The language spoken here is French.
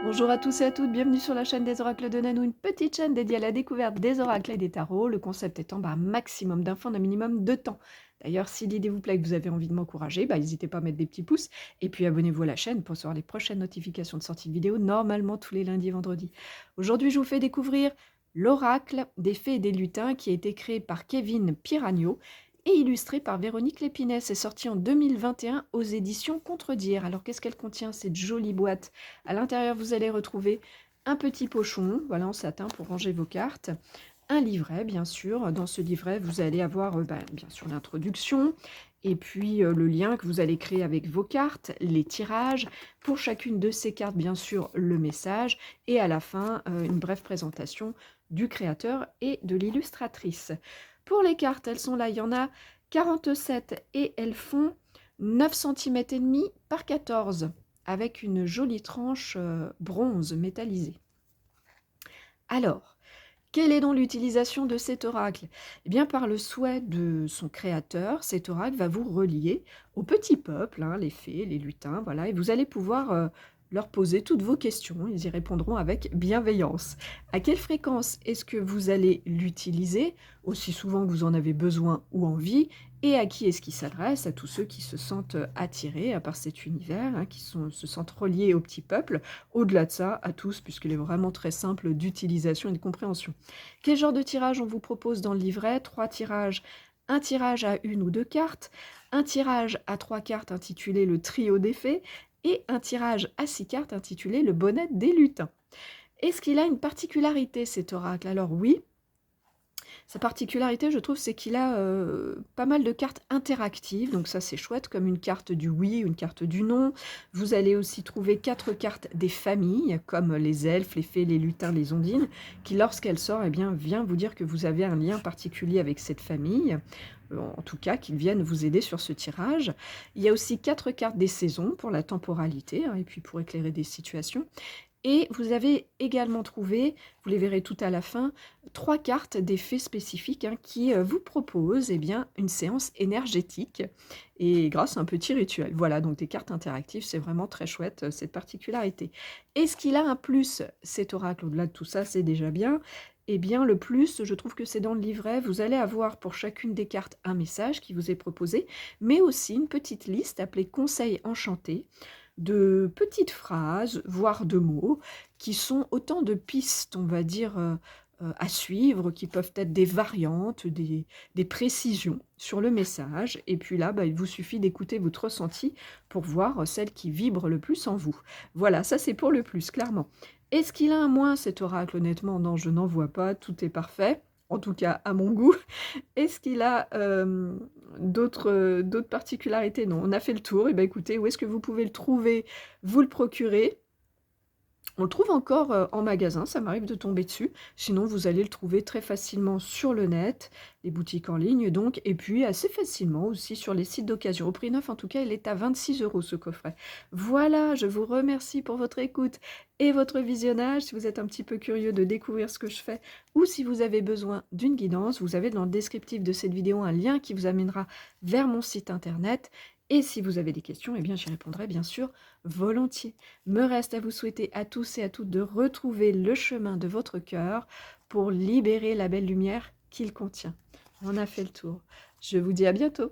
Bonjour à tous et à toutes, bienvenue sur la chaîne des oracles de Nanou, une petite chaîne dédiée à la découverte des oracles et des tarots, le concept étant un maximum d'infos en un minimum de temps. D'ailleurs, si l'idée vous plaît et que vous avez envie de m'encourager, n'hésitez pas à mettre des petits pouces, et puis abonnez-vous à la chaîne pour recevoir les prochaines notifications de sortie de vidéo, normalement tous les lundis et vendredis. Aujourd'hui, je vous fais découvrir l'oracle des fées et des lutins qui a été créé par Kevin Piragno, et illustré par Véronique Lépinès. C'est sorti en 2021 aux éditions Contredire. Alors qu'est-ce qu'elle contient, cette jolie boîte? À l'intérieur, vous allez retrouver un petit pochon, voilà, en satin pour ranger vos cartes. Un livret, bien sûr. Dans ce livret, vous allez avoir bien sûr l'introduction, et puis le lien que vous allez créer avec vos cartes, les tirages. Pour chacune de ces cartes, bien sûr, le message. Et à la fin, une brève présentation du créateur et de l'illustratrice. Pour les cartes, elles sont là, il y en a 47 et elles font 9 cm et demi par 14 avec une jolie tranche bronze métallisée. Alors, quelle est donc l'utilisation de cet oracle? Eh bien, par le souhait de son créateur, cet oracle va vous relier au petit peuple, hein, les fées, les lutins, voilà, et vous allez pouvoir leur poser toutes vos questions. Ils y répondront avec bienveillance. À quelle fréquence est-ce que vous allez l'utiliser? Aussi souvent que vous en avez besoin ou envie. Et à qui est-ce qu'il s'adresse? À tous ceux qui se sentent attirés par cet univers, hein, se sentent reliés au petit peuple. Au-delà de ça, à tous, puisqu'il est vraiment très simple d'utilisation et de compréhension. Quel genre de tirage on vous propose dans le livret? 3 tirages. Un tirage à 1 ou 2 cartes, un tirage à 3 cartes intitulé le trio des fées, et un tirage à 6 cartes intitulé le bonnet des lutins. Est-ce qu'il a une particularité, cet oracle? Alors oui, sa particularité, je trouve, c'est qu'il a pas mal de cartes interactives, donc ça c'est chouette, comme une carte du oui, une carte du non. Vous allez aussi trouver 4 cartes des familles, comme les elfes, les fées, les lutins, les ondines, qui lorsqu'elle sort, eh bien, vient vous dire que vous avez un lien particulier avec cette famille, en tout cas qu'ils viennent vous aider sur ce tirage. Il y a aussi 4 cartes des saisons pour la temporalité, hein, et puis pour éclairer des situations. Et vous avez également trouvé, vous les verrez tout à la fin, 3 cartes d'effets spécifiques, hein, qui vous proposent une séance énergétique et grâce à un petit rituel. Voilà, donc des cartes interactives, c'est vraiment très chouette, cette particularité. Est-ce qu'il a un plus, cet oracle? Au-delà de tout ça, c'est déjà bien. Eh bien, le plus, je trouve que c'est dans le livret. Vous allez avoir pour chacune des cartes un message qui vous est proposé, mais aussi une petite liste appelée Conseils enchantés, de petites phrases, voire de mots, qui sont autant de pistes, on va dire, à suivre, qui peuvent être des variantes, des précisions sur le message. Et puis là, il vous suffit d'écouter votre ressenti pour voir celle qui vibre le plus en vous. Voilà, ça c'est pour le plus, clairement. Est-ce qu'il a un moins, cet oracle? Honnêtement, non, je n'en vois pas, tout est parfait. En tout cas, à mon goût. Est-ce qu'il a d'autres particularités? Non, on a fait le tour. Et bien écoutez, où est-ce que vous pouvez le trouver? Vous le procurez. On le trouve encore en magasin, ça m'arrive de tomber dessus. Sinon, vous allez le trouver très facilement sur le net, les boutiques en ligne donc, et puis assez facilement aussi sur les sites d'occasion. Au prix neuf, en tout cas, il est à 26 € ce coffret. Voilà, je vous remercie pour votre écoute et votre visionnage. Si vous êtes un petit peu curieux de découvrir ce que je fais, ou si vous avez besoin d'une guidance, vous avez dans le descriptif de cette vidéo un lien qui vous amènera vers mon site internet. Et si vous avez des questions, eh bien j'y répondrai bien sûr volontiers. Me reste à vous souhaiter à tous et à toutes de retrouver le chemin de votre cœur pour libérer la belle lumière qu'il contient. On a fait le tour. Je vous dis à bientôt.